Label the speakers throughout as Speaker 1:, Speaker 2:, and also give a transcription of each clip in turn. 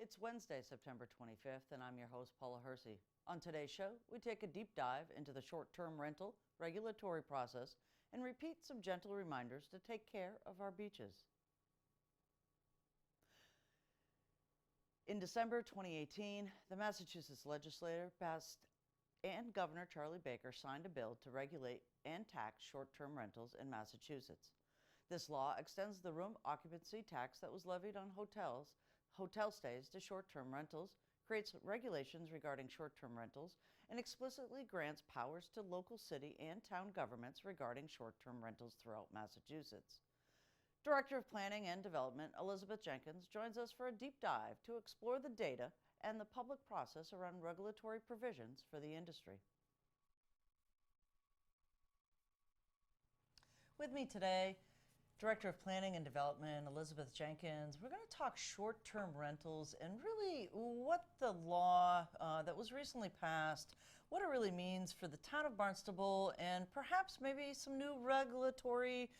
Speaker 1: It's Wednesday, September 25th, and I'm your host, Paula Hersey. On today's show, we take a deep dive into the short-term rental regulatory process and repeat some gentle reminders to take care of our beaches. In December 2018, the Massachusetts legislature passed and Governor Charlie Baker signed a bill to regulate and tax short-term rentals in Massachusetts. This law extends the room occupancy tax that was levied on hotel stays to short-term rentals, creates regulations regarding short-term rentals, and explicitly grants powers to local city and town governments regarding short-term rentals throughout Massachusetts. Director of Planning and Development Elizabeth Jenkins joins us for a deep dive to explore the data and the public process around regulatory provisions for the industry. With me today, Director of Planning and Development, Elizabeth Jenkins. We're going to talk short-term rentals and really what the law that was recently passed, what it really means for the town of Barnstable, and perhaps maybe some new regulatory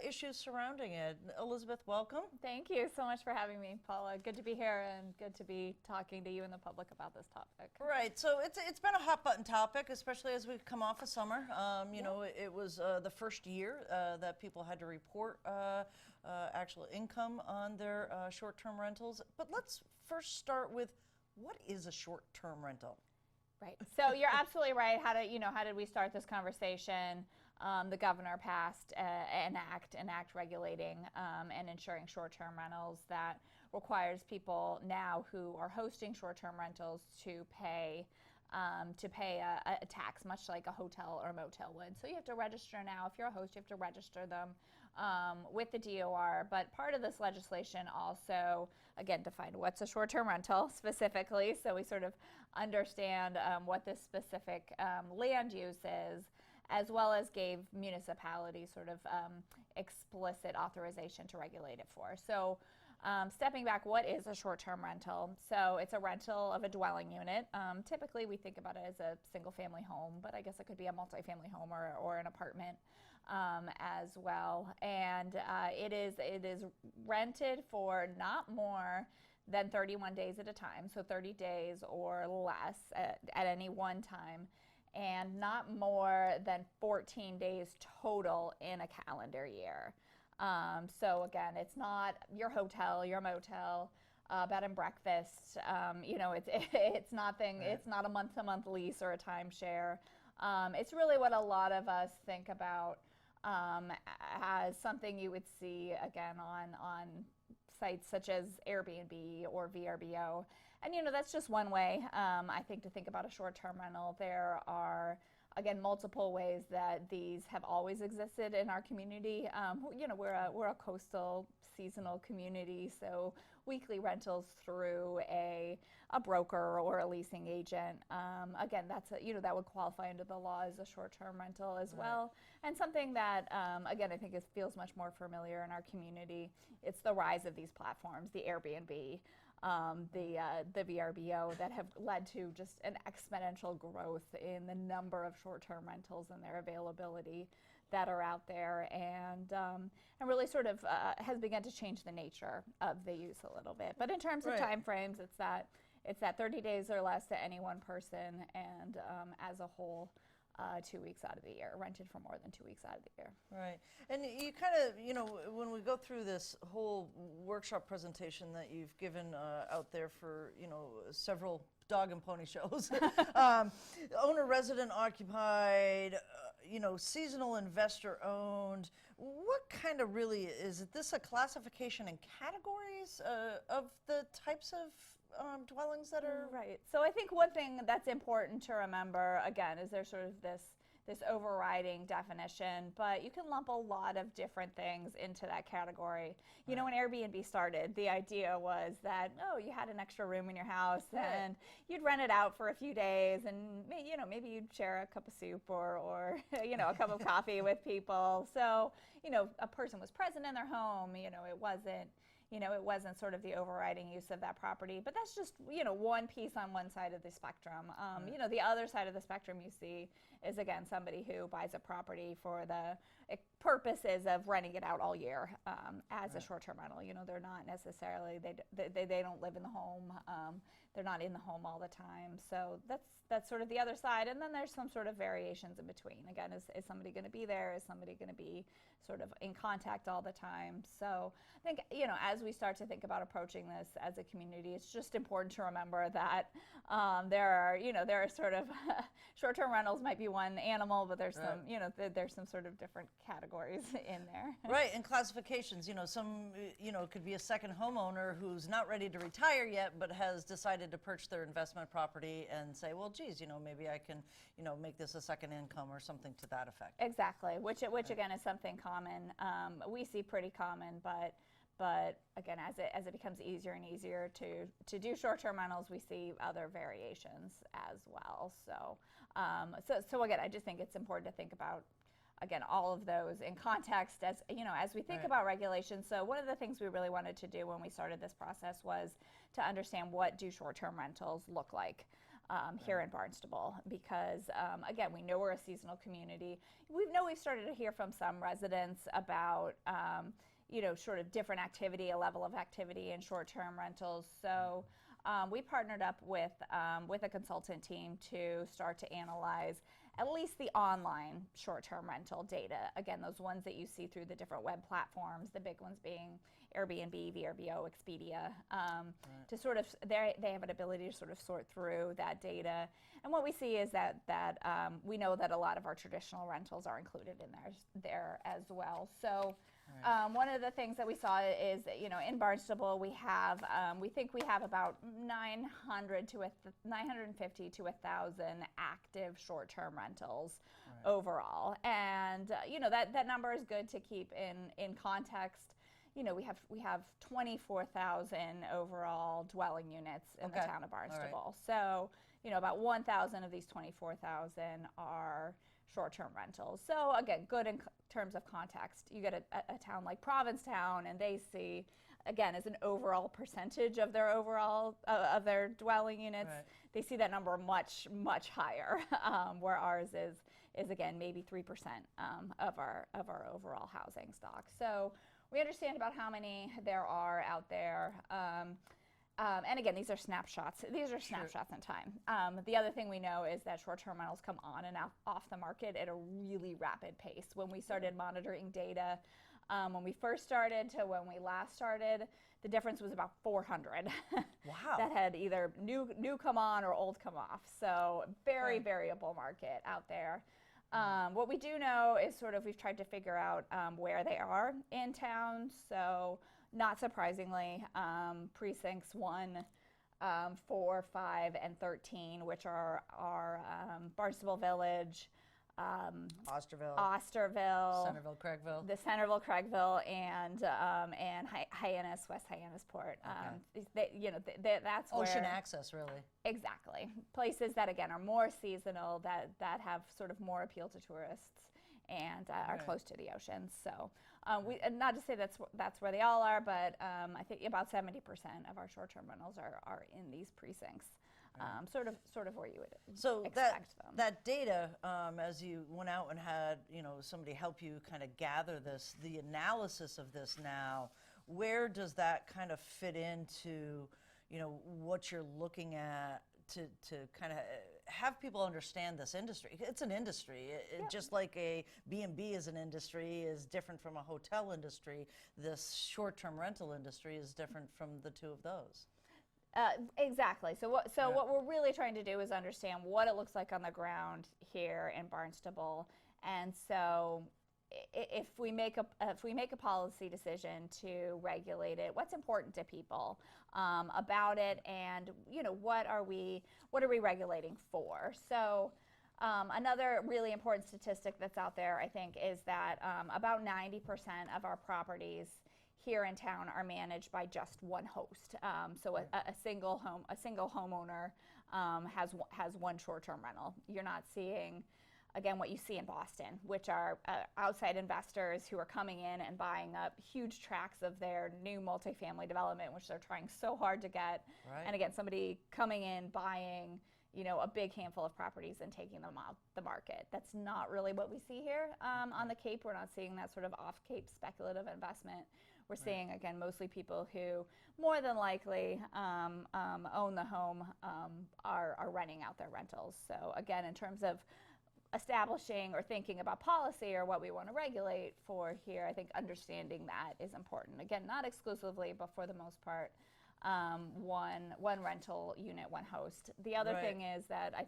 Speaker 1: issues surrounding it. Elizabeth, welcome.
Speaker 2: Thank you so much for having me, Paula. Good to be here and good to be talking to you and the public about this topic.
Speaker 1: Right, so it's been a hot button topic, especially as we've come off of summer. You know, it was the first year that people had to report actual income on their short-term rentals. But let's first start with, what is a short-term rental?
Speaker 2: Right. So you're absolutely right. How did we start this conversation? The governor passed an act regulating and ensuring short-term rentals that requires people now who are hosting short-term rentals to pay a tax, much like a hotel or motel would. So you have to register now. If you're a host, you have to register them with the DOR. But part of this legislation also, again, defined what's a short-term rental specifically, so we sort of understand what this specific land use is, as well as gave municipalities sort of explicit authorization to regulate it for. So stepping back, what is a short-term rental? So it's a rental of a dwelling unit. Typically we think about it as a single-family home, but I guess it could be a multi-family home or an apartment as well. And it is rented for not more than 31 days at a time, so 30 days or less at any one time, and not more than 14 days total in a calendar year. So again, it's not your hotel, your motel, bed and breakfast. You know, it's nothing.
Speaker 1: Right.
Speaker 2: It's not a month-to-month lease or a timeshare. It's really what a lot of us think about as something you would see again on sites such as Airbnb or VRBO. And you know, that's just one way, I think, to think about a short-term rental. There are, again, multiple ways that these have always existed in our community. You know, we're a coastal seasonal community, so weekly rentals through a broker or a leasing agent. Again, that's that would qualify under the law as a short-term rental as well. And something that, again, I think feels much more familiar in our community. It's the rise of these platforms, the Airbnb, the VRBO, that have led to just an exponential growth in the number of short-term rentals and their availability that are out there, and really sort of has begun to change the nature of the use a little bit. But in terms of time frames, it's that 30 days or less to any one person, and as a whole, 2 weeks out of the year, rented for more than 2 weeks out of the year.
Speaker 1: Right. And you kind of, you know, when we go through this whole workshop presentation that you've given out there for, you know, several dog and pony shows, owner, resident occupied, you know, seasonal investor owned, what kind of really is this a classification in categories of the types of dwellings that are?
Speaker 2: Right. So I think one thing that's important to remember, again, is there's sort of this overriding definition, but you can lump a lot of different things into that category. You know, when Airbnb started, the idea was that, oh, you had an extra room in your house and you'd rent it out for a few days, and you know, maybe you'd share a cup of soup or you know, a cup of coffee with people. So, you know, a person was present in their home. You know, it wasn't sort of the overriding use of that property. But that's just, you know, one piece on one side of the spectrum. You know, the other side of the spectrum you see is, again, somebody who buys a property for the purposes of renting it out all year as a short-term rental. They're not necessarily, they don't live in the home. They're not in the home all the time. So that's sort of the other side. And then there's some sort of variations in between. Again, is somebody going to be there? Is somebody going to be sort of in contact all the time? So I think, as we start to think about approaching this as a community, it's just important to remember that there are sort of short-term rentals might be one animal, but there's some, there's some sort of different categories in there.
Speaker 1: Right, and classifications. Some, it could be a second homeowner who's not ready to retire yet, but has decided to purchase their investment property and say, well, geez, maybe I can, make this a second income or something to that effect.
Speaker 2: Exactly, which again is something common. We see pretty common, but again, as it becomes easier and easier to do short-term rentals, we see other variations as well. So again, I just think it's important to think about, again, all of those in context as we think about regulations. So one of the things we really wanted to do when we started this process was to understand what do short-term rentals look like here in Barnstable, because again, we know we're a seasonal community. We've started to hear from some residents about sort of different activity, a level of activity in short-term rentals. So we partnered up with a consultant team to start to analyze at least the online short-term rental data. Again, those ones that you see through the different web platforms, the big ones being Airbnb, VRBO, Expedia, to sort of, they have an ability to sort of sort through that data. And what we see is that we know that a lot of our traditional rentals are included in there as well. So one of the things that we saw is that, in Barnstable, we think we have about 950 to 1,000 active short-term rentals overall. And, that number is good to keep in context. We have 24,000 overall dwelling units in the town of Barnstable. So, about 1,000 of these 24,000 are short-term rentals. So again, good in terms of context. You get a town like Provincetown, and they see, again, as an overall percentage of their overall of their dwelling units, they see that number much, much higher, where ours is again maybe 3% of our overall housing stock. So we understand about how many there are out there. And again, these are snapshots. These are snapshots in time. The other thing we know is that short-term rentals come on and off the market at a really rapid pace. When we started monitoring data, when we first started to when we last started, the difference was about 400 that had either new come on or old come off. So very variable market out there. What we do know is sort of we've tried to figure out where they are in town. So not surprisingly, precincts 1, 4, 5, and 13, which are Barnstable Village,
Speaker 1: Osterville, Centerville, Craigville,
Speaker 2: the Centerville, Craigville, and Hyannis, West Hyannisport. That's
Speaker 1: ocean
Speaker 2: where,
Speaker 1: access, really.
Speaker 2: Exactly, places that again are more seasonal, that have sort of more appeal to tourists, and are close to the ocean. So we not to say that's where they all are, but I think about 70% of our short-term rentals are in these precincts. Sort of where you would expect them.
Speaker 1: That data, as you went out and had somebody help you kind of gather this, the analysis of this now, where does that kind of fit into what you're looking at to kind of have people understand this industry? It's an industry. Just like a B&B is an industry, is different from a hotel industry. This short-term rental industry is different from the two of those.
Speaker 2: Exactly. So what we're really trying to do is understand what it looks like on the ground here in Barnstable. And so if we make a policy decision to regulate it, what's important to people about it, and what are we regulating for? So another really important statistic that's out there, I think, is that about 90% of our properties here in town are managed by just one host. So a single homeowner has one short-term rental. You're not seeing, again, what you see in Boston, which are outside investors who are coming in and buying up huge tracts of their new multifamily development, which they're trying so hard to get. And again, somebody coming in, buying a big handful of properties and taking them off the market. That's not really what we see here on the Cape. We're not seeing that sort of off-Cape speculative investment. We're seeing, again, mostly people who more than likely own the home are renting out their rentals. So again, in terms of establishing or thinking about policy or what we want to regulate for here, I think understanding that is important. Again, not exclusively, but for the most part, one rental unit, one host. The other thing is that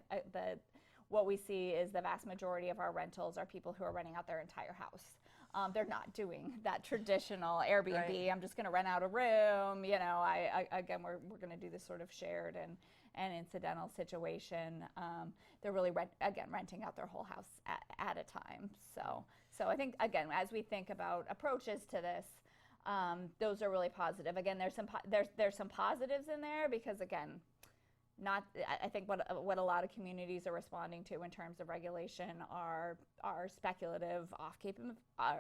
Speaker 2: what we see is the vast majority of our rentals are people who are renting out their entire house. They're not doing that traditional Airbnb. I'm just going to rent out a room. Again, we're going to do this sort of shared and incidental situation. They're really renting out their whole house at a time. So I think, again, as we think about approaches to this, those are really positive. Again, there's some positives in there because, again, I think what a lot of communities are responding to in terms of regulation are speculative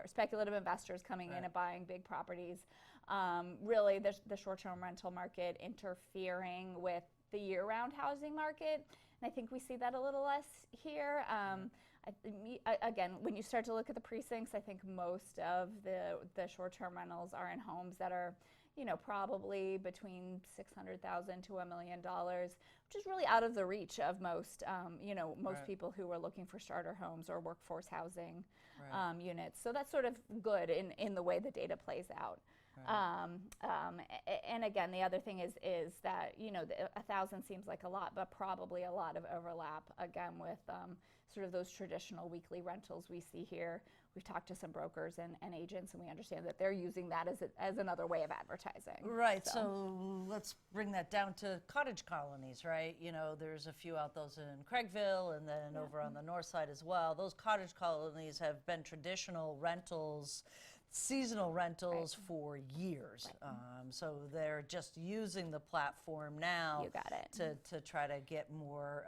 Speaker 2: speculative investors coming in and buying big properties. Really, the short-term rental market interfering with the year-round housing market, and I think we see that a little less here. Again, when you start to look at the precincts, I think most of the short-term rentals are in homes that are, probably between $600,000 to $1 million, which is really out of the reach of most, most people who are looking for starter homes or workforce housing units. So that's sort of good in the way the data plays out. And again, the other thing is that 1,000 seems like a lot, but probably a lot of overlap again with sort of those traditional weekly rentals we see here. We've talked to some brokers and agents, and we understand that they're using that as another way of advertising.
Speaker 1: Right. So let's bring that down to cottage colonies, right? There's a few out those in Craigville, and then over on the north side as well. Those cottage colonies have been traditional rentals, seasonal rentals for years. So they're just using the platform now to try to get more,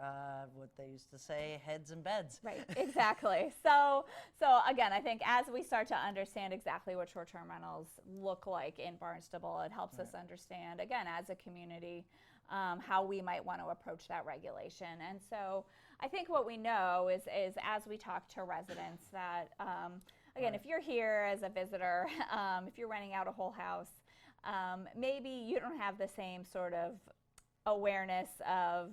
Speaker 1: what they used to say, heads in beds.
Speaker 2: Right, exactly. So again, I think as we start to understand exactly what short-term rentals look like in Barnstable, it helps us understand, again, as a community, how we might want to approach that regulation. And so I think what we know is as we talk to residents that, again, if you're here as a visitor, if you're renting out a whole house, maybe you don't have the same sort of awareness of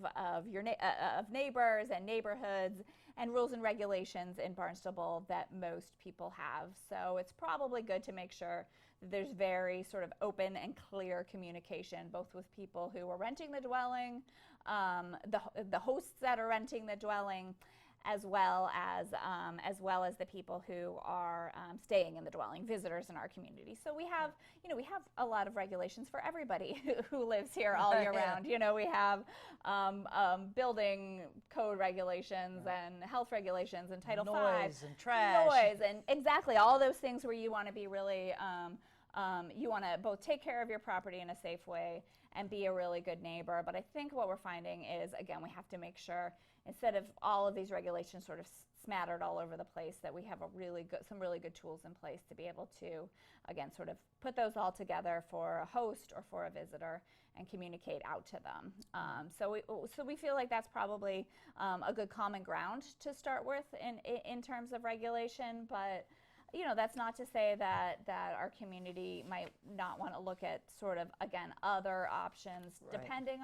Speaker 2: neighbors and neighborhoods and rules and regulations in Barnstable that most people have. So it's probably good to make sure that there's very sort of open and clear communication, both with people who are renting the dwelling, the hosts that are renting the dwelling, as well as the people who are staying in the dwelling, visitors in our community. So we have a lot of regulations for everybody who lives here all year round. We have building code regulations and health regulations and Title V.
Speaker 1: Noise and trash.
Speaker 2: Noise and exactly all those things where you want to be really, you want to both take care of your property in a safe way and be a really good neighbor. But I think what we're finding is, again, we have to make sure, instead of all of these regulations sort of smattered all over the place, that we have some really good tools in place to be able to, again, sort of put those all together for a host or for a visitor and communicate out to them. So we feel like that's probably a good common ground to start with in terms of regulation. But that's not to say that our community might not want to look at sort of, again, other options depending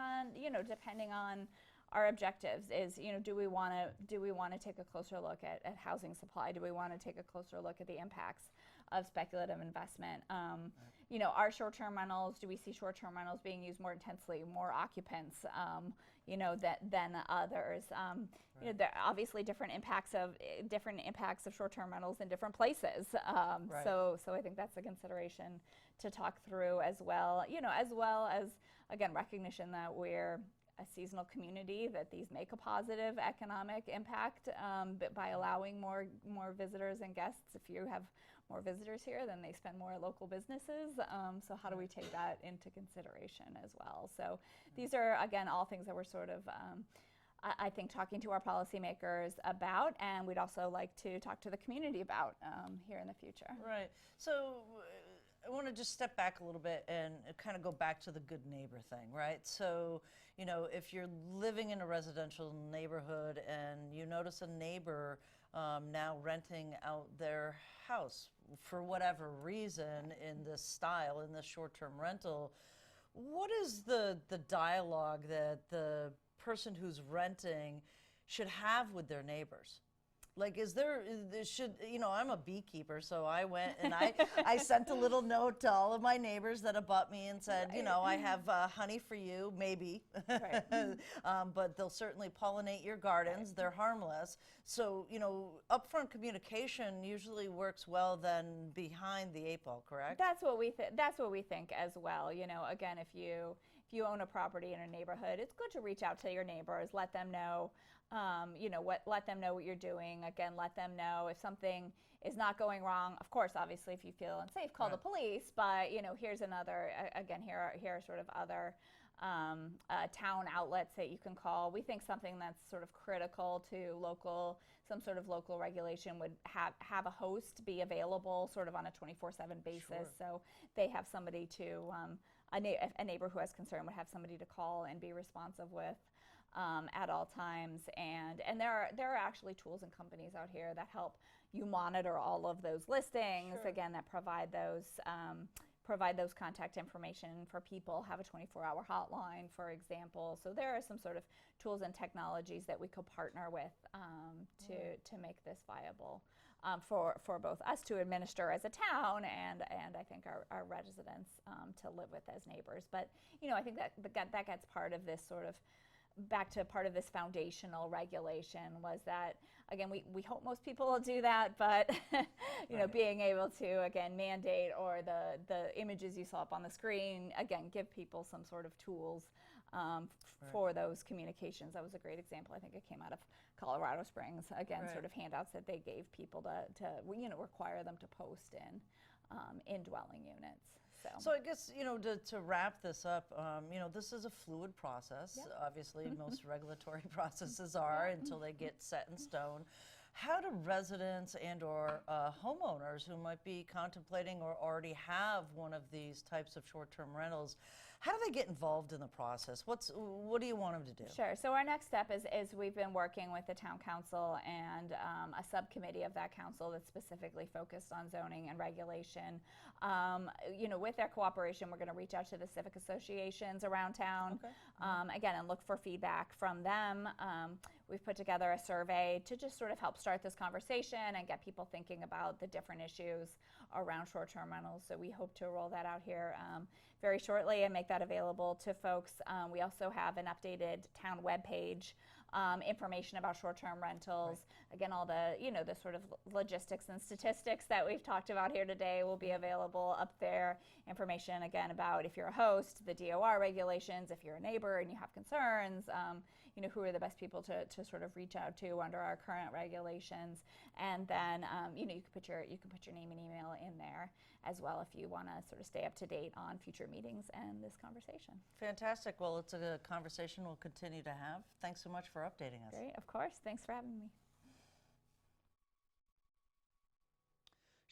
Speaker 2: on our objectives. Is do we want to take a closer look at housing supply? Do we want to take a closer look at the impacts of speculative investment? Our short-term rentals, do we see short-term rentals being used more intensely, more occupants than others? There are obviously different impacts of short-term rentals in different places. So I think that's a consideration to talk through as well. As well as, again, recognition that we're a seasonal community, that these make a positive economic impact by allowing more visitors and guests. If you have more visitors here, then they spend more at local businesses. So how do we take that into consideration as well? So these are, again, all things that we're sort of, I think, talking to our policymakers about, and we'd also like to talk to the community about here in the future.
Speaker 1: Right. So I want to just step back a little bit and kind of go back to the good neighbor thing, right? So, you know, if you're living in a residential neighborhood and you notice a neighbor now renting out their house for whatever reason in this style, in this short-term rental, what is the dialogue that the person who's renting should have with their neighbors? Like, you know, I'm a beekeeper, so I went and I sent a little note to all of my neighbors that abut me and said, you know, I have honey for you, maybe,
Speaker 2: Right.
Speaker 1: but they'll certainly pollinate your gardens.
Speaker 2: Right.
Speaker 1: They're harmless. So, you know, upfront communication usually works well than behind the 8 ball, correct?
Speaker 2: That's what we think as well. You know, again, if you own a property in a neighborhood, it's good to reach out to your neighbors, let them know. You know, let them know what you're doing. Again, let them know if something is not going wrong. Of course, obviously, if you feel unsafe, call the police. But you know, here's another. Again, here are sort of other town outlets that you can call. We think something that's sort of critical to some sort of local regulation would have a host be available, sort of on a 24/7 basis.
Speaker 1: Sure.
Speaker 2: So they have somebody to a neighbor who has concern would have somebody to call and be responsive with. At all times, and there are actually tools and companies out here that help you monitor all of those listings.
Speaker 1: Sure.
Speaker 2: Again, that provide those contact information for people. Have a 24-hour hotline, for example. So there are some sort of tools and technologies that we could partner with to make this viable for both us to administer as a town and I think our residents to live with as neighbors. But you know, I think that gets part of this sort of back to part of this foundational regulation was that, again, we hope most people will do that, but you know, being able to, again, mandate or the images you saw up on the screen, again, give people some sort of tools for those communications. That was a great example. I think it came out of Colorado Springs, again, sort of handouts that they gave people to you know, require them to post in dwelling units.
Speaker 1: So I guess, you know, to wrap this up, you know, this is a fluid process.
Speaker 2: Yep.
Speaker 1: Obviously, most regulatory processes are until they get set in stone. How do residents and or homeowners who might be contemplating or already have one of these types of short-term rentals, how do they get involved in the process? What do you want them to do?
Speaker 2: Sure. So our next step is we've been working with the town council and a subcommittee of that council that's specifically focused on zoning and regulation. You know, with their cooperation, we're going to reach out to the civic associations around town, again, and look for feedback from them. We've put together a survey to just sort of help start this conversation and get people thinking about the different issues around short-term rentals. So we hope to roll that out here very shortly and make that available to folks. We also have an updated town webpage, information about short-term rentals. Again, all the, you know, the sort of logistics and statistics that we've talked about here today will be available up there. Information, again, about if you're a host, the DOR regulations, if you're a neighbor and you have concerns, you know, who are the best people to sort of reach out to under our current regulations. And then, you know, you can put your name and email in there as well if you want to sort of stay up to date on future meetings and this conversation.
Speaker 1: Fantastic. Well, it's a conversation we'll continue to have. Thanks so much for updating us.
Speaker 2: Great, of course. Thanks for having me.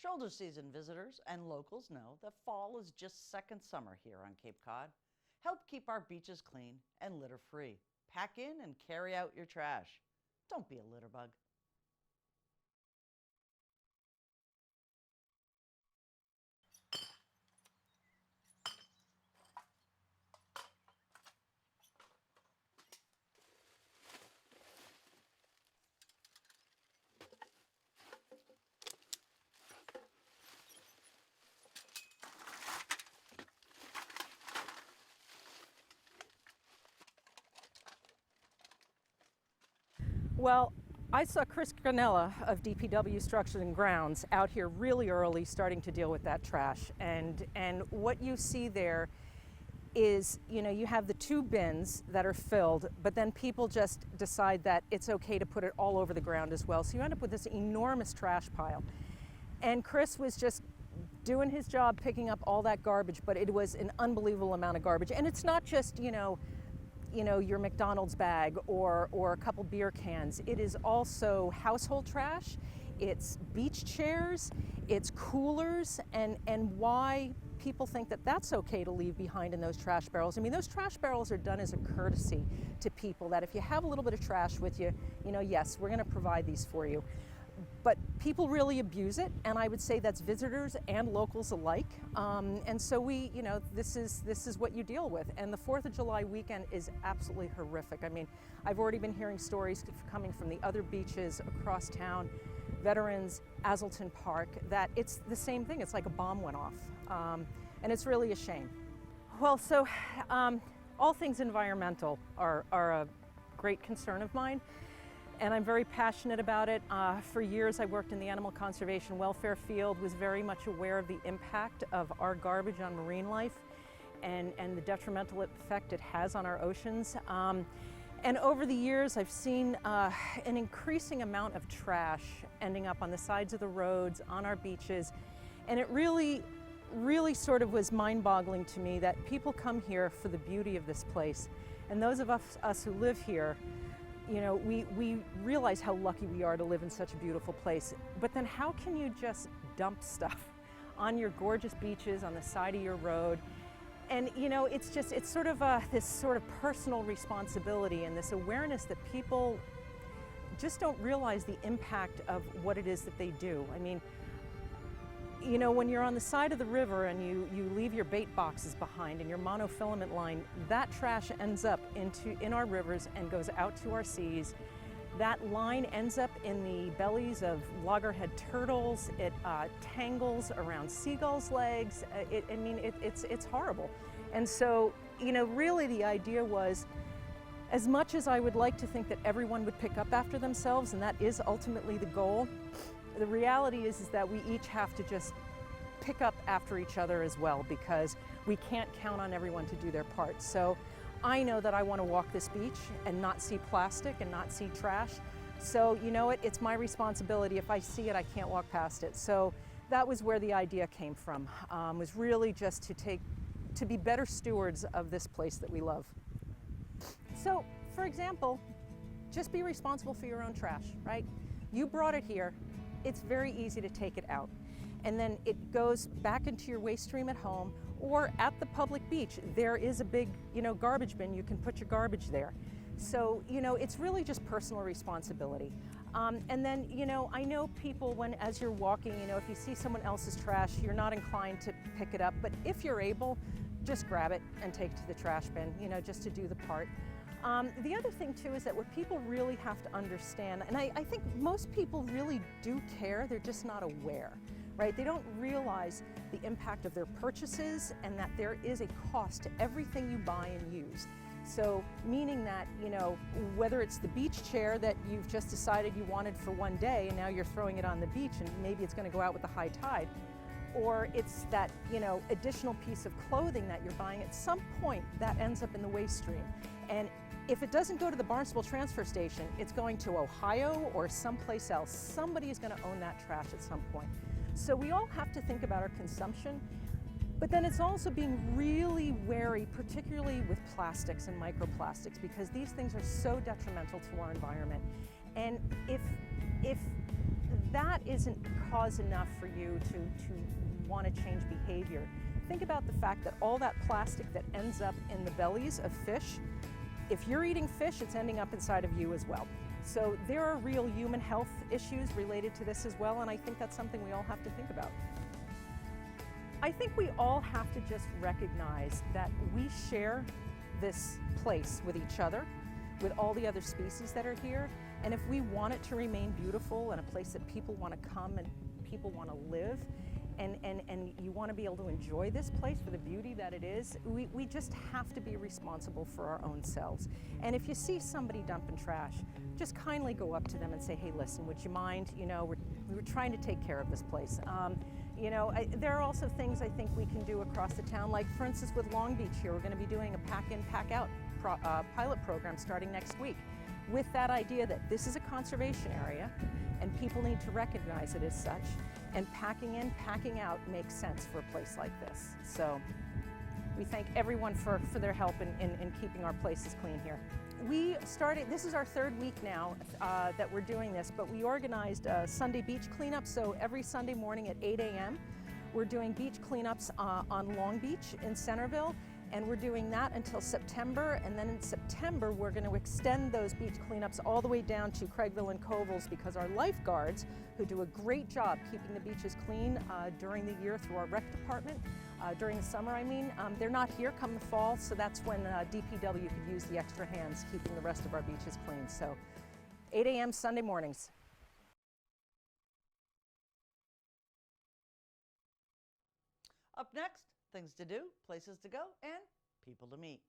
Speaker 1: Shoulder season visitors and locals know that fall is just second summer here on Cape Cod. Help keep our beaches clean and litter free. Pack in and carry out your trash. Don't be a litter bug.
Speaker 3: Well, I saw Chris Granella of DPW Structures and Grounds out here really early starting to deal with that trash. And what you see there is, you know, you have the 2 bins that are filled, but then people just decide that it's okay to put it all over the ground as well. So you end up with this enormous trash pile. And Chris was just doing his job picking up all that garbage, but it was an unbelievable amount of garbage. And it's not just, you know, your McDonald's bag or a couple beer cans. It is also household trash. it's beach chairs, it's coolers, and why people think that that's okay to leave behind in those trash barrels. I mean, those trash barrels are done as a courtesy to people, that if you have a little bit of trash with you, you know, yes, we're going to provide these for you. But people really abuse it, and I would say that's visitors and locals alike. And so we, you know, this is what you deal with. And the 4th of July weekend is absolutely horrific. I mean, I've already been hearing stories coming from the other beaches across town, Veterans, Azleton Park, that it's the same thing. It's like a bomb went off. And it's really a shame. Well, so all things environmental are a great concern of mine, and I'm very passionate about it. For years I worked in the animal conservation welfare field, was very much aware of the impact of our garbage on marine life and the detrimental effect it has on our oceans. And over the years I've seen an increasing amount of trash ending up on the sides of the roads, on our beaches, and it really sort of was mind-boggling to me that people come here for the beauty of this place. And those of us who live here, you know, we realize how lucky we are to live in such a beautiful place. But then how can you just dump stuff on your gorgeous beaches, on the side of your road? And you know, it's sort of this sort of personal responsibility and this awareness that people just don't realize the impact of what it is that they do. I mean, you know, when you're on the side of the river and you leave your bait boxes behind and your monofilament line, that trash ends up in our rivers and goes out to our seas. That line ends up in the bellies of loggerhead turtles. It tangles around seagulls' legs. It's horrible. And so, you know, really the idea was, as much as I would like to think that everyone would pick up after themselves, and that is ultimately the goal, the reality is that we each have to just pick up after each other as well, because we can't count on everyone to do their part. So I know that I want to walk this beach and not see plastic and not see trash. So you know what, it's my responsibility. If I see it, I can't walk past it. So that was where the idea came from, was really just to be better stewards of this place that we love. So for example, just be responsible for your own trash, right? You brought it here. It's very easy to take it out. And then it goes back into your waste stream at home, or at the public beach. There is a big, you know, garbage bin. You can put your garbage there. So, you know, it's really just personal responsibility. And then, you know, I know people, as you're walking, you know, if you see someone else's trash, you're not inclined to pick it up. But if you're able, just grab it and take it to the trash bin, you know, just to do the part. The other thing too is that what people really have to understand, and I think most people really do care, they're just not aware, right? They don't realize the impact of their purchases, and that there is a cost to everything you buy and use. So meaning that, you know, whether it's the beach chair that you've just decided you wanted for one day and now you're throwing it on the beach and maybe it's going to go out with the high tide, or it's that, you know, additional piece of clothing that you're buying, at some point that ends up in the waste stream. And if it doesn't go to the Barnstable transfer station, it's going to Ohio or someplace else. Somebody is going to own that trash at some point. So we all have to think about our consumption, but then it's also being really wary, particularly with plastics and microplastics, because these things are so detrimental to our environment. And if that isn't cause enough for you to want to change behavior, think about the fact that all that plastic that ends up in the bellies of fish, if you're eating fish, it's ending up inside of you as well. So there are real human health issues related to this as well, and I think that's something we all have to think about. I think we all have to just recognize that we share this place with each other, with all the other species that are here, and if we want it to remain beautiful and a place that people want to come and people want to live, and you want to be able to enjoy this place for the beauty that it is, we just have to be responsible for our own selves. And if you see somebody dumping trash, just kindly go up to them and say, hey, listen, would you mind? You know, we're trying to take care of this place. You know, there are also things I think we can do across the town, like for instance with Long Beach here, we're going to be doing a pack-in, pack-out pilot program starting next week, with that idea that this is a conservation area and people need to recognize it as such, and packing in, packing out makes sense for a place like this. So we thank everyone for their help in keeping our places clean here. we started, this is our third week now that we're doing this, but we organized a Sunday beach cleanup. So every Sunday morning at 8 a.m. we're doing beach cleanups on Long Beach in Centerville. And we're doing that until September, and then in September we're going to extend those beach cleanups all the way down to Craigville and Covels, because our lifeguards, who do a great job keeping the beaches clean during the year through our rec department, during the summer I mean, they're not here come the fall, so that's when DPW could use the extra hands keeping the rest of our beaches clean. So 8 a.m. Sunday mornings.
Speaker 1: Up next, things to do, places to go, and people to meet.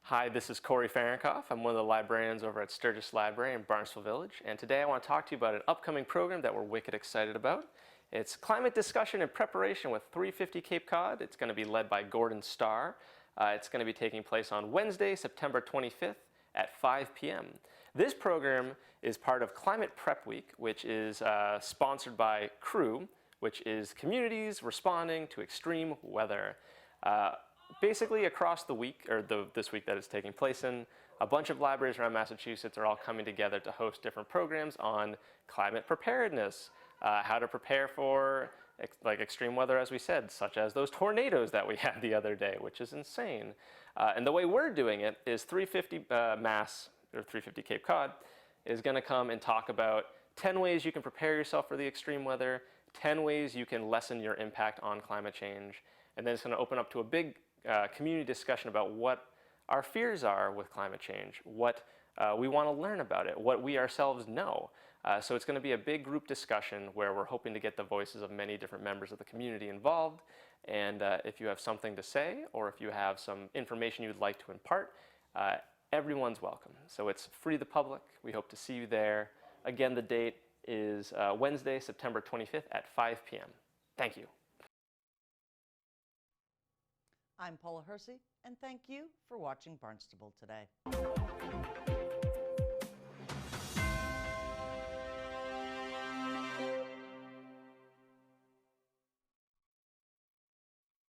Speaker 4: Hi, this is Corey Fahrenkoff. I'm one of the librarians over at Sturgis Library in Barnstable Village, and today I want to talk to you about an upcoming program that we're wicked excited about. It's climate discussion and preparation with 350 Cape Cod. It's going to be led by Gordon Starr. It's going to be taking place on Wednesday, September 25th at 5 p.m. This program is part of Climate Prep Week, which is sponsored by CREW, which is Communities Responding to Extreme Weather. Basically across the week, or this week that it's taking place in, a bunch of libraries around Massachusetts are all coming together to host different programs on climate preparedness, how to prepare for like extreme weather, as we said, such as those tornadoes that we had the other day, which is insane. And the way we're doing it is 350 Mass, or 350 Cape Cod, is going to come and talk about 10 ways you can prepare yourself for the extreme weather, 10 ways you can lessen your impact on climate change, and then it's going to open up to a big community discussion about what our fears are with climate change, what we want to learn about it, what we ourselves know. So it's going to be a big group discussion where we're hoping to get the voices of many different members of the community involved. And if you have something to say, or if you have some information you'd like to impart, everyone's welcome. So it's free to the public. We hope to see you there. Again, the date is Wednesday, September 25th at 5 p.m. Thank you.
Speaker 1: I'm Paula Hersey, and thank you for watching Barnstable Today.